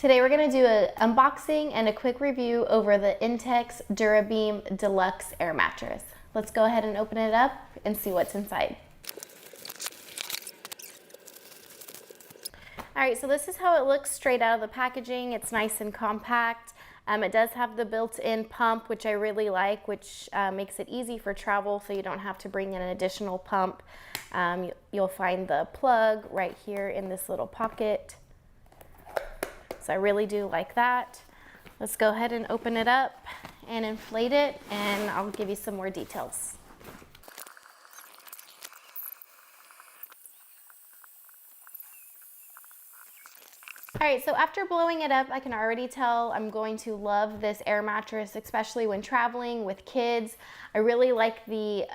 Today we're going to do an unboxing and a quick review over the Intex Dura-Beam Deluxe Air Mattress. Let's go ahead and open it up and see what's inside. Alright, so this is how it looks straight out of the packaging. It's nice and compact. It does have the built-in pump, which I really like, which makes it easy for travel so you don't have to bring in an additional pump. You'll find the plug right here in this little pocket. So I really do like that. Let's go ahead and open it up and inflate it, and I'll give you some more details. All right, so after blowing it up, I can already tell I'm going to love this air mattress, especially when traveling with kids. I really like the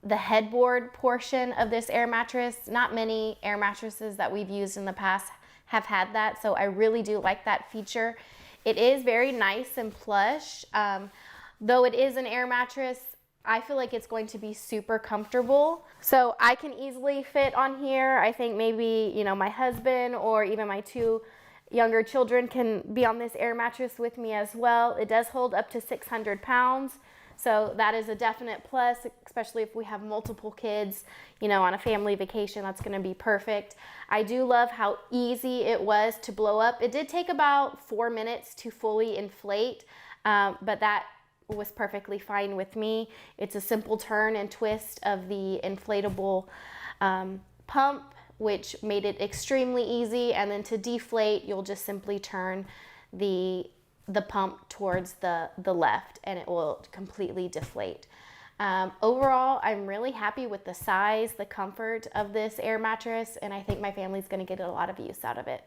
headboard portion of this air mattress. Not many air mattresses that we've used in the past have had that, so I really do like that feature. It is very nice and plush. Though it is an air mattress, I feel like it's going to be super comfortable. So I can easily fit on here. I think maybe, you know, my husband or even my two younger children can be on this air mattress with me as well. It does hold up to 600 pounds. So that is a definite plus, especially if we have multiple kids, you know, on a family vacation. That's going to be perfect. I do love how easy it was to blow up. It did take about 4 minutes to fully inflate, but that was perfectly fine with me. It's a simple turn and twist of the inflatable pump, which made it extremely easy. And then to deflate, you'll just simply turn the pump towards the left and it will completely deflate. Overall, I'm really happy with the size, the comfort of this air mattress, and I think my family's going to get a lot of use out of it.